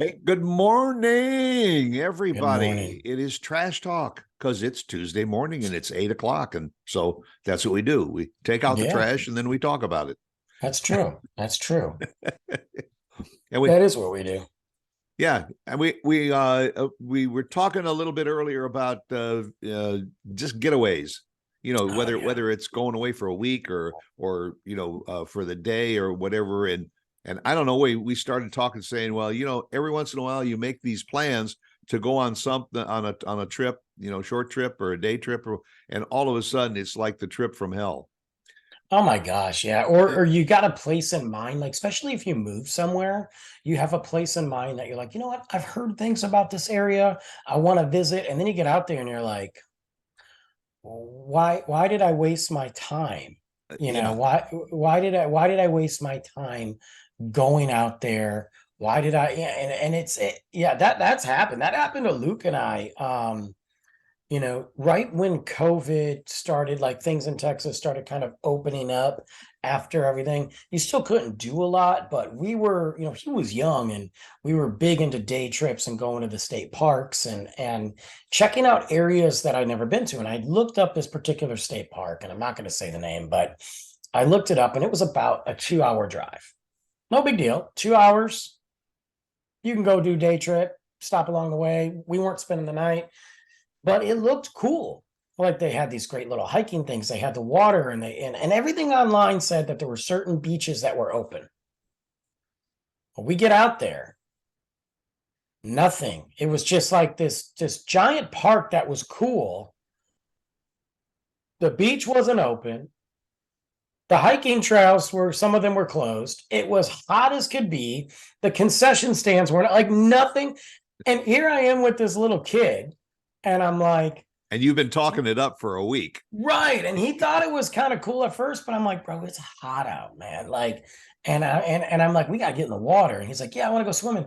Hey, good morning, Good everybody. morning. It is Trash Talk because it's Tuesday morning and it's 8 o'clock. And so that's what we do. We take out the Yeah, trash and then we talk about it. that's true. That's true. And we, That is what we do. yeah, and we were talking a little bit earlier about just getaways. You know, Oh whether yeah. whether it's going away for a week or for the day or whatever. And I don't know. We started talking, saying, well, every once in a while you make these plans to go on something on a trip, short trip or a day trip, and all of a sudden it's like the trip from hell. Oh my gosh, yeah. Or you got a place in mind, like especially if you move somewhere, you have a place in mind that you're like, you know what? I've heard things about this area. I want to visit. And then you get out there and you're like, why did I waste my time? You know, Yeah, why did I waste my time going out there? Why did I yeah, and yeah, that's happened. That happened to Luke and I. Right when COVID started, like things in Texas started kind of opening up after everything. You still couldn't do a lot, but we were, he was young and we were big into day trips and going to the state parks and checking out areas that I'd never been to. And I looked up this particular state park, and I'm not going to say the name, but I looked it up and it was about a 2 hour drive. No big deal. 2 hours. You can go do day trip, stop along the way. We weren't spending the night, but it looked cool. Like they had these great little hiking things. They had the water, and everything online said that there were certain beaches that were open. When we get out there, nothing. It was just like this giant park that was cool. The beach wasn't open. The hiking trails were, some of them were closed. It was hot as could be. The concession stands weren't, like, nothing. And here I am with this little kid, and I'm like, and you've been talking it up for a week. right. And he thought it was kind of cool at first, but I'm like, bro, it's hot out, man. Like, and I'm like, we gotta get in the water. And he's like, yeah, I want to go swimming.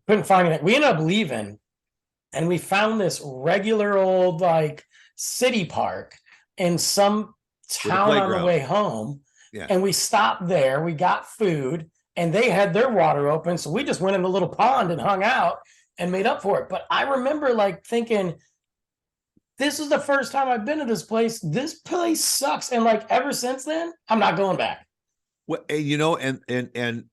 Couldn't find it. We ended up leaving, and we found this regular old like city park in some With a town on the playground. way home. Yeah. And we stopped there. We got food, and they had their water open. So we just went in the little pond and hung out and made up for it. But I remember like thinking, this is the first time I've been to this place. This place sucks. And like ever since then, I'm not going back. Well, and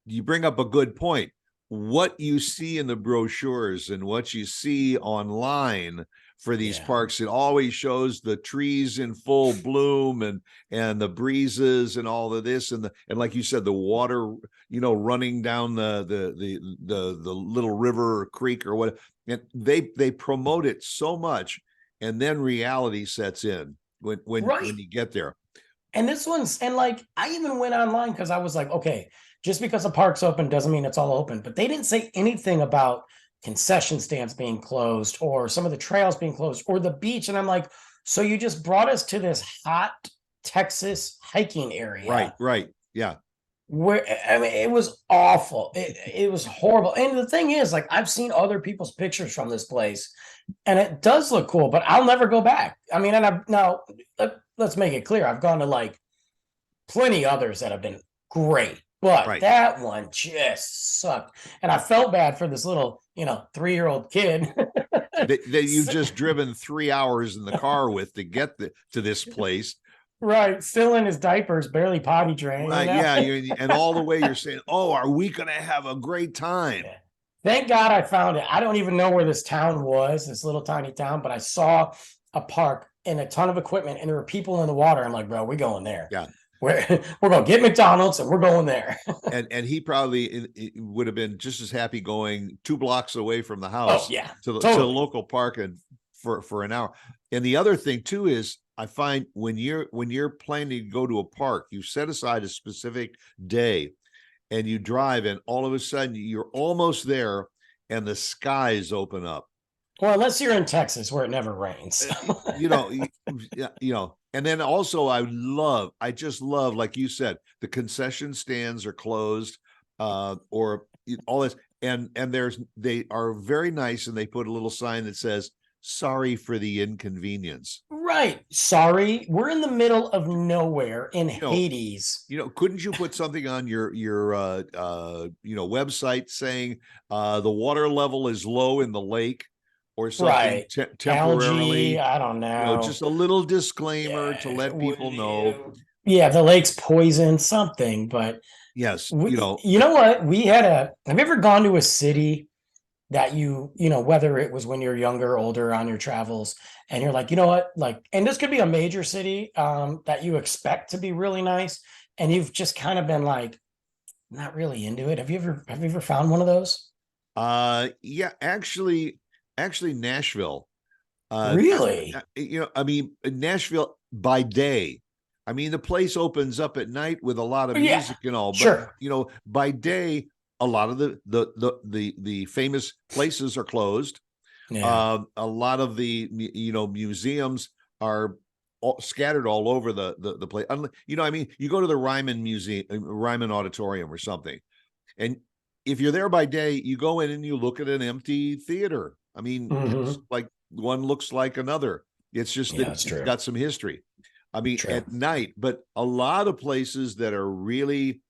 you bring up a good point. What you see in the brochures and what you see online for these Yeah. parks, it always shows the trees in full bloom and the breezes and all of this and like you said, the water, running down the little river or creek or what. And they promote it so much, and then reality sets in when Right. you get there. And this one's, and like, I even went online because I was like, okay, just because the park's open doesn't mean it's all open. But they didn't say anything about concession stands being closed or some of the trails being closed or the beach. And I'm like, so you just brought us to this hot Texas hiking Right, area right. Yeah. where, I mean, it was awful. It was horrible. And the thing is, like, I've seen other people's pictures from this place, and it does look cool, but I'll never go back. I mean, and I've now, let's make it clear, I've gone to like plenty others that have been great, but Right. that one just sucked. And I felt bad for this little, 3-year-old kid. That you've just driven 3 hours in the car with to get to this place. Right, still in his diapers, barely potty trained, Right. Yeah. And all the way you're saying, oh, are we going to have a great time? Thank God I found it. I don't even know where this town was, this little tiny town, but I saw a park and a ton of equipment, and there were people in the water. I'm like, bro, we're going there. Yeah. We're going to get McDonald's and we're going there. And he probably would have been just as happy going 2 blocks away from the Oh, house yeah, to the totally. local park and for an hour. And the other thing too is I find when you're planning to go to a park, you set aside a specific day and you drive, and all of a sudden you're almost there and the skies open up. Well, unless you're in Texas where it never rains. You know, and then also I just love, like you said, the concession stands are closed, or all this, and they are very nice, and they put a little sign that says sorry for the inconvenience. Right. Sorry, we're in the middle of nowhere in You know, Hades. couldn't you put something on your website saying the water level is low in the lake or something Right. Algae, temporarily? I don't know. Just a little disclaimer to Yeah, let people know. yeah, the lake's poison, something, but Yes, you know what? Have you ever gone to a city that whether it was when you're younger or older on your travels, and you're like, you know what, like, and this could be a major city that you expect to be really nice, and you've just kind of been like, not really into it. Have you ever found one of those? yeah, actually Nashville. Really? I mean, Nashville by day. I mean, the place opens up at night with a lot of Yeah, music and all, but sure. by day, a lot of the famous places are closed. Yeah. A lot of the museums are scattered all over the place. I mean, you go to the Ryman Museum, Ryman Auditorium, or something, and if you're there by day, you go in and you look at an empty theater. I mean, it's Hmm. like one looks like another. It's just Yeah, that that's it's true. got some history. I mean, True. at night, but a lot of places that are really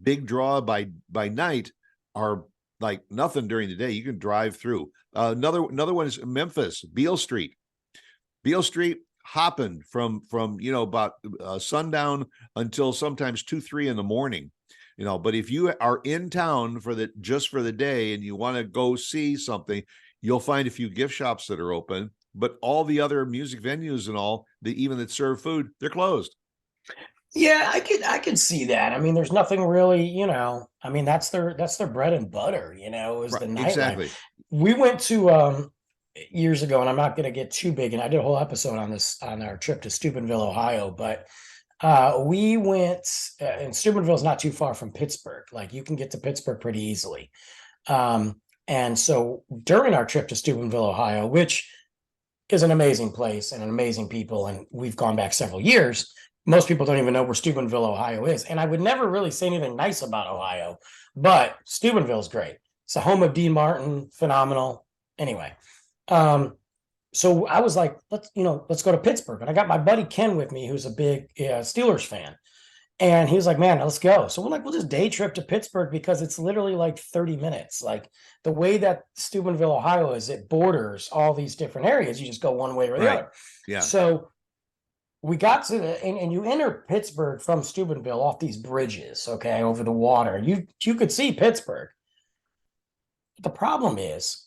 big draw by night are like nothing during the day. You can drive through. Another one is Memphis, Beale Street. Beale Street hopping from about sundown until sometimes 2-3 in the morning. But if you are in town just for the day and you want to go see something, you'll find a few gift shops that are open. But all the other music venues and all even that serve food, they're closed. Yeah, I could see that. I mean, there's nothing really, I mean, that's their bread and butter, is Right, the nightlife. exactly. We went to years ago, and I'm not gonna get too big, and I did a whole episode on this on our trip to Steubenville, Ohio, but we went and Steubenville is not too far from Pittsburgh. Like, you can get to Pittsburgh pretty easily. And so during our trip to Steubenville, Ohio, which is an amazing place and an amazing people, and we've gone back several years. Most people don't even know where Steubenville, Ohio is. And I would never really say anything nice about Ohio, but Steubenville is great. It's the home of Dean Martin, phenomenal. Anyway, so I was like, let's go to Pittsburgh. And I got my buddy Ken with me, who's a big Steelers fan. And he was like, man, let's go. So we're like, we'll just day trip to Pittsburgh because it's literally like 30 minutes. Like, the way that Steubenville, Ohio is, it borders all these different areas. You just go one way or the Right. other. Yeah. So we got to and you enter Pittsburgh from Steubenville off these bridges, okay, over the water. You could see Pittsburgh. But the problem is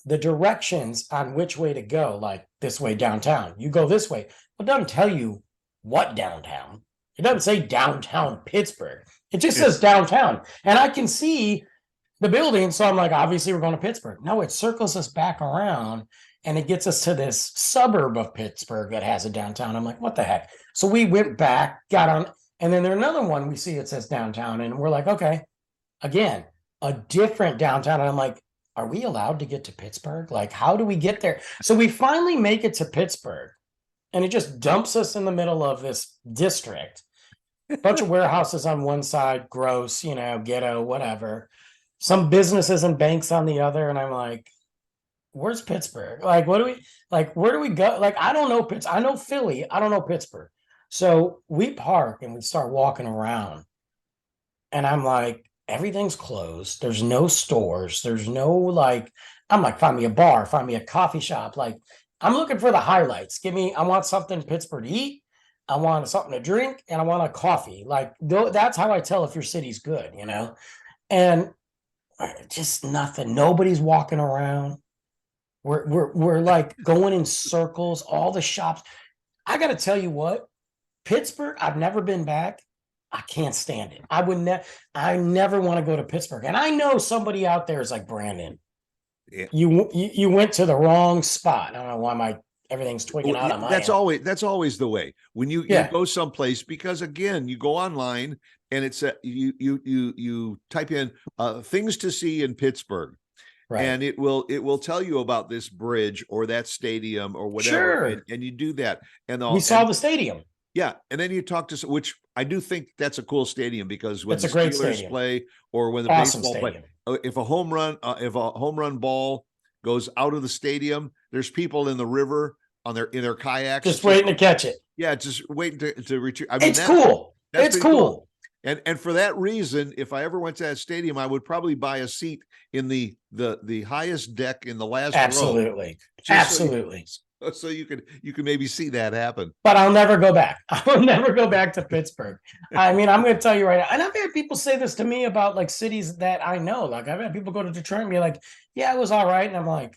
the directions on which way to go, like this way downtown. You go this way. It doesn't tell you what downtown. It doesn't say downtown Pittsburgh. It just says downtown. And I can see the building. So I'm like, obviously we're going to Pittsburgh. No, it circles us back around and it gets us to this suburb of Pittsburgh that has a downtown. I'm like, what the heck? So we went back, got on, and then there's another one we see it says downtown. And we're like, okay, again, a different downtown. And I'm like, are we allowed to get to Pittsburgh? Like, how do we get there? So we finally make it to Pittsburgh, and it just dumps us in the middle of this district. Bunch of warehouses on one side, gross, ghetto, whatever. Some businesses and banks on the other. And I'm like, where's Pittsburgh? Like, where do we go? Like, I don't know I know Philly. I don't know Pittsburgh. So we park and we start walking around. And I'm like, everything's closed. There's no stores. There's no, like, I'm like, find me a bar, find me a coffee shop. Like, I'm looking for the highlights. I want something in Pittsburgh to eat. I want something to drink, and I want a coffee. Like, that's how I tell if your city's good, And just nothing. Nobody's walking around. We're like going in circles. All the shops. I got to tell you what, Pittsburgh. I've never been back. I can't stand it. I never want to go to Pittsburgh. And I know somebody out there is like, Brandon, Yeah. you went to the wrong spot. I don't know why everything's twigging out on my That's end. that's always the way when you go someplace, because again, you go online and it's you type in things to see in Pittsburgh. Right. And it will tell you about this bridge or that stadium or whatever. Sure. And you do that. And we saw the stadium. Yeah. And then you talk to, which I do think that's a cool stadium, because when it's the a great Steelers stadium. play or when the Awesome baseball stadium. play, if a home run ball goes out of the stadium. There's people in the river in their kayaks, Just waiting to catch it. Yeah, just waiting to retrieve. I mean, It's cool. That's It's pretty cool. And for that reason, if I ever went to that stadium, I would probably buy a seat in the highest deck in the last row. Absolutely. just so you- Absolutely. So you can maybe see that happen. But I'll never go back. I will never go back to Pittsburgh. I mean, I'm going to tell you right now, and I've had people say this to me about like cities that I know. Like I've had people go to Detroit and be like, "Yeah, it was all right," and I'm like,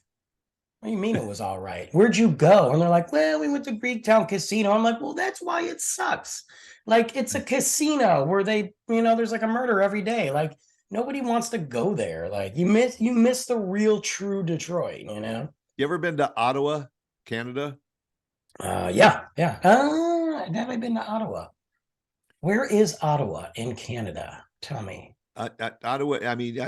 "What do you mean it was all right? Where'd you go?" And they're like, "Well, we went to Greektown Casino." I'm like, "Well, that's why it sucks. Like it's a casino where they, there's like a murder every day. Like nobody wants to go there. Like you miss the real true Detroit, You ever been to Ottawa, Canada? Yeah. Have I been to Ottawa? Where is Ottawa in Canada? Tell me. Ottawa. I mean,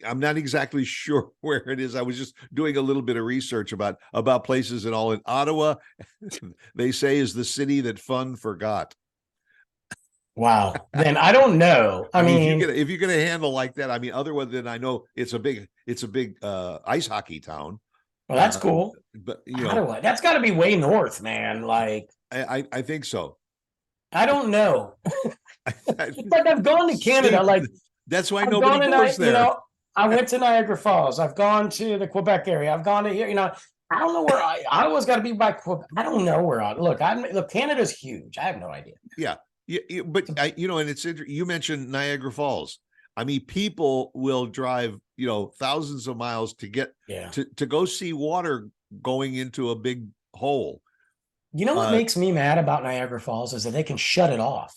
I'm not exactly sure where it is. I was just doing a little bit of research about places and all. In Ottawa, they say is the city that fun forgot. Wow. Then I don't know. I mean, if you're gonna handle like that, I mean, other than I know it's a big ice hockey town. Well, that's cool. But Ottawa, that's got to be way north, man. Like, I think so. I don't know. Like I've gone to Canada. Like that's why nobody goes there. I went to Niagara Falls. I've gone to the Quebec area. I've gone to here. I don't know where Ottawa's got to be by Quebec. I don't know where. Look, Canada's huge. I have no idea. Yeah. But and it's interesting. You mentioned Niagara Falls. I mean, people will drive, thousands of miles to get to go see water going into a big hole. You know what makes me mad about Niagara Falls is that they can shut it off.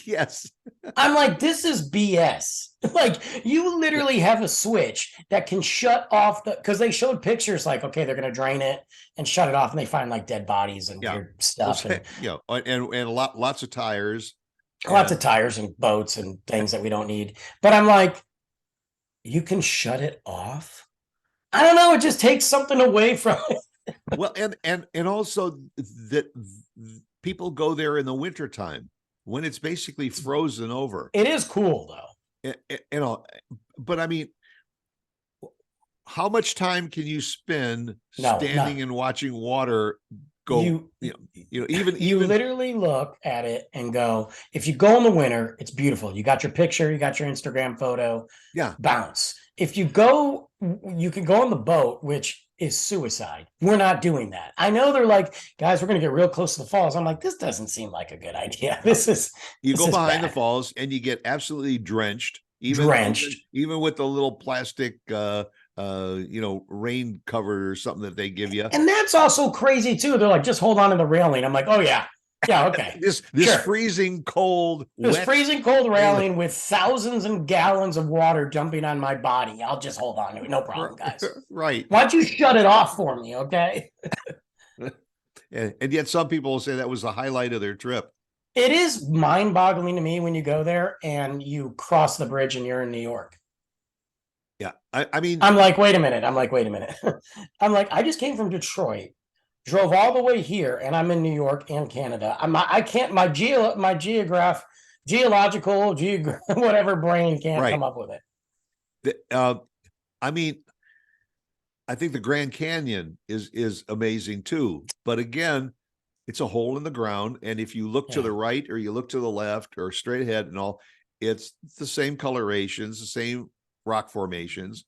Yes. I'm like, this is BS. Like, you literally have a switch that can shut off because they showed pictures like, okay, they're going to drain it and shut it off, and they find like dead bodies and weird stuff. And lots of tires. Lots of tires and boats and things that we don't need. But I'm like, you can shut it off? I don't know. It just takes something away from it. Well, and also that people go there in the wintertime when it's basically frozen over. It is cool though. But I mean, how much time can you spend standing and watching water go? You literally look at it and go, if you go in the winter, it's beautiful. You got your picture, you got your Instagram photo. Yeah. Bounce. If you go, you can go on the boat, which is suicide. We're not doing that. I know they're like, guys, we're going to get real close to the falls. I'm like, this doesn't seem like a good idea. You go behind the falls and you get absolutely drenched. Even with the little plastic rain cover or something that they give you. And that's also crazy too. They're like, just hold on to the railing. I'm like, oh yeah, okay. this freezing cold, freezing cold railing with thousands of gallons of water dumping on my body. I'll just hold on to it. No problem, guys. Right. Why don't you shut it off for me? Okay. And yet some people will say that was the highlight of their trip. It is mind-boggling to me when you go there and you cross the bridge and you're in New York. Yeah. I mean, I'm like, wait a minute. I'm like, I just came from Detroit, drove all the way here, and I'm in New York and Canada. Geological whatever brain can't come up with it. I mean, I think the Grand Canyon is amazing too. But again, it's a hole in the ground. And if you look to the right or you look to the left or straight ahead and all, it's the same colorations, the same rock formations.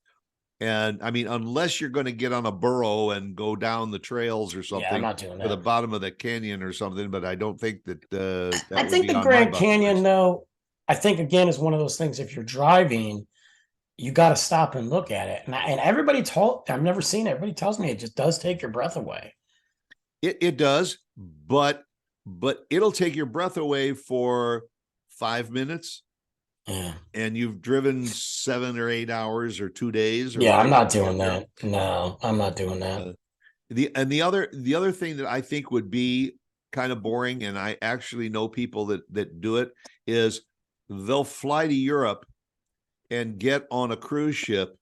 And I mean, unless you're going to get on a burro and go down the trails or something, I'm not doing that. To the bottom of the canyon or something, but I don't think that. I think the Grand Canyon, though, I think again is one of those things. If you're driving, you got to stop and look at it. And I've never seen it. Everybody tells me it just does take your breath away. It does, but it'll take your breath away for 5 minutes. Yeah. And you've driven 7 or 8 hours or 2 days. I'm not doing that. No, I'm not doing that. The other thing that I think would be kind of boring, and I actually know people that do it, is they'll fly to Europe and get on a cruise ship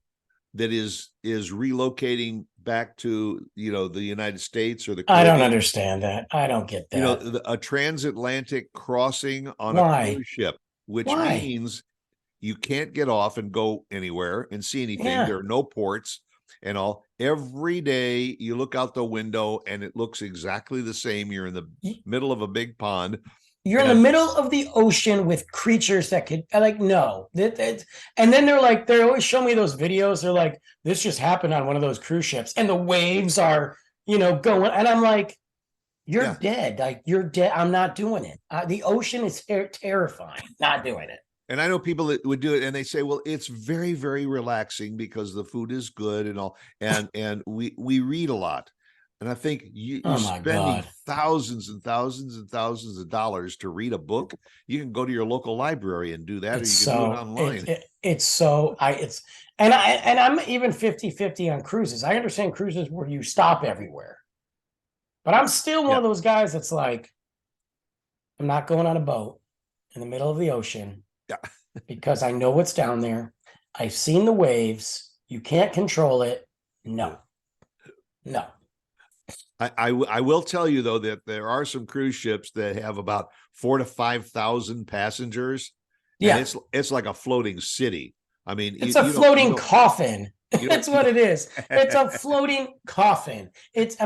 that is relocating back to the United States or the Caribbean. I don't understand that. I don't get that. A transatlantic crossing on a cruise ship. Which means you can't get off and go anywhere and see anything. Yeah. There are no ports. and all. Every day you look out the window and it looks exactly the same. You're in the middle of a big pond. You're in the middle of the ocean with creatures that could like no. And then they always show me those videos. They're like, this just happened on one of those cruise ships, and the waves are going, and I'm like, you're dead. Like you're dead. I'm not doing it. The ocean is terrifying. Not doing it. And I know people that would do it, and they say, well, it's very, very relaxing because the food is good and all, and we read a lot. And I think you're spending thousands and thousands and thousands of dollars to read a book. You can go to your local library and do that, or you can do it online. And I'm even 50-50 on cruises. I understand cruises where you stop everywhere, but I'm still one of those guys that's like, I'm not going on a boat in the middle of the ocean because I know what's down there. I've seen the waves. You can't control it. No. I will tell you though that there are some cruise ships that have about 4,000 to 5,000 passengers. Yeah, it's like a floating city. I mean, it's a floating coffin. That's what it is. It's a floating coffin. Like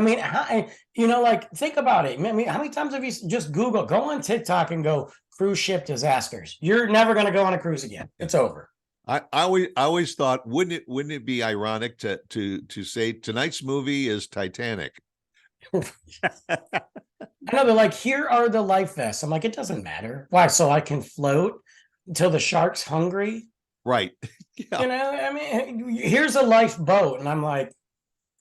think about it. I mean, how many times have you just go on TikTok and go cruise ship disasters? You're never going to go on a cruise again. It's over. I always thought, wouldn't it be ironic to say tonight's movie is Titanic? I know, they're like, here are the life vests. I'm like, it doesn't matter. Why? So I can float until the shark's hungry? Right. Here's a lifeboat. And I'm like,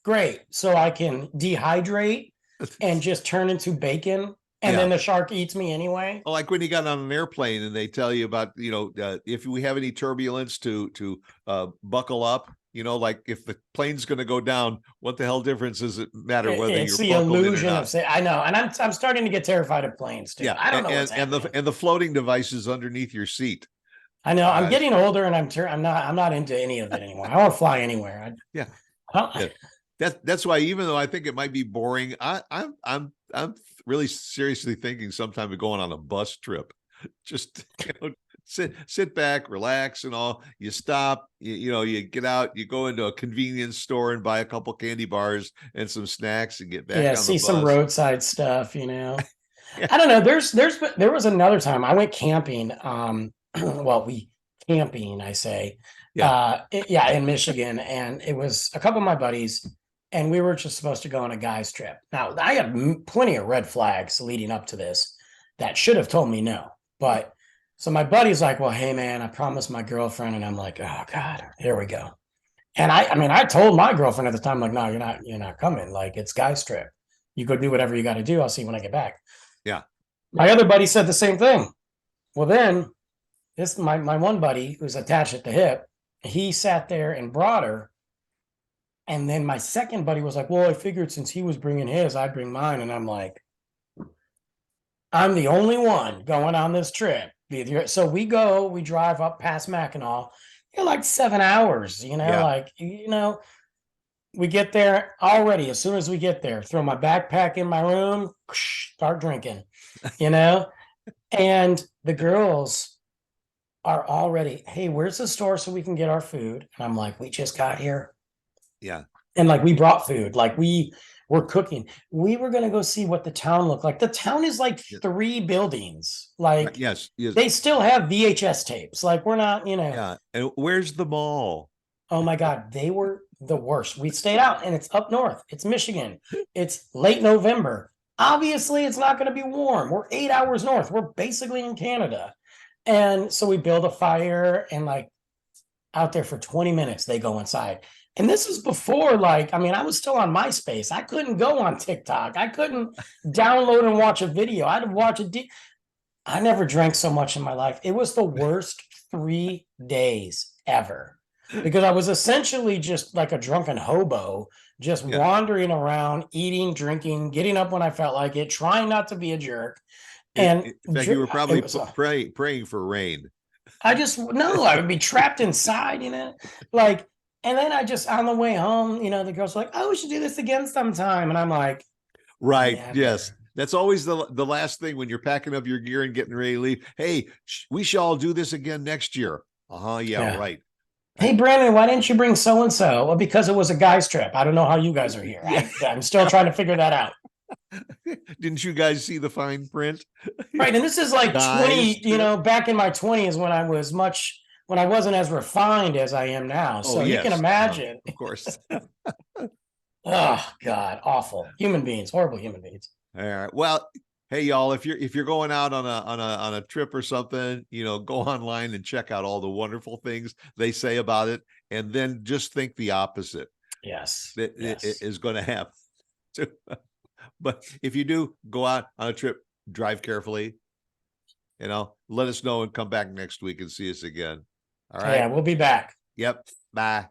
great. So I can dehydrate and just turn into bacon. And then the shark eats me anyway. Like when you got on an airplane and they tell you about, if we have any turbulence to buckle up, like if the plane's going to go down, what the hell difference does it matter whether it's you're the illusion of saying, I know. And I'm starting to get terrified of planes too. Yeah. I don't know. And the floating devices underneath your seat. I know. I'm getting older and I'm not into any of it anymore. I won't fly anywhere. That's why, even though I think it might be boring, I'm really seriously thinking sometime of going on a bus trip. Just sit back, relax, and all. You stop, you get out, you go into a convenience store and buy a couple candy bars and some snacks and get back. Yeah, see some roadside stuff. I don't know. There was another time I went camping. I say, in Michigan, and it was a couple of my buddies. And we were just supposed to go on a guy's trip. Now, I had plenty of red flags leading up to this that should have told me no. But so my buddy's like, well, hey, man, I promised my girlfriend. And I'm like, oh, God, here we go. And I told my girlfriend at the time, like, no, you're not coming. Like, it's guy's trip. You go do whatever you got to do. I'll see you when I get back. Yeah. My other buddy said the same thing. Well, then my one buddy who's attached at the hip, he sat there and brought her. And then my second buddy was like, well, I figured since he was bringing his, I'd bring mine. And I'm like, I'm the only one going on this trip. So we drive up past Mackinac, like 7 hours, we get there already. As soon as we get there, throw my backpack in my room, start drinking, and the girls are already, hey, where's the store so we can get our food? And I'm like, we just got here. Yeah. And like, we brought food, like we were cooking. We were going to go see what the town looked like. The town is like 3 buildings. Like, yes. They still have VHS tapes. Like, we're not, Yeah. And where's the mall? Oh my God. They were the worst. We stayed out and it's up north. It's Michigan. It's late November. Obviously it's not going to be warm. We're 8 hours north. We're basically in Canada. And so we build a fire and like out there for 20 minutes, they go inside. And this was before, I was still on MySpace. I couldn't go on TikTok. I couldn't download and watch a video. I had to watch I never drank so much in my life. It was the worst 3 days ever because I was essentially just like a drunken hobo, just wandering around, eating, drinking, getting up when I felt like it, trying not to be a jerk. And in fact, you were probably praying for rain. I would be trapped inside, and then I just, on the way home, the girls were like, oh, we should do this again sometime. And I'm like, right. Yes. That's always the last thing when you're packing up your gear and getting ready to leave. Hey, we shall do this again next year. Yeah. Right. Hey, Brandon, why didn't you bring so and so? Well, because it was a guy's trip. I don't know how you guys are here. Yeah. I'm still trying to figure that out. Didn't you guys see the fine print? Right. And this is like Guys 20, trip. back in my 20s when I wasn't as refined as I am now. Oh, So you can yes. imagine. Of course. Oh, God, awful. Human beings, horrible human beings. All right. Well, hey y'all, if you're going out on a trip or something, go online and check out all the wonderful things they say about it, and then just think the opposite Yes. that Yes. is going to happen. But if you do go out on a trip, drive carefully. Let us know and come back next week and see us again. All right. Yeah, we'll be back. Yep. Bye.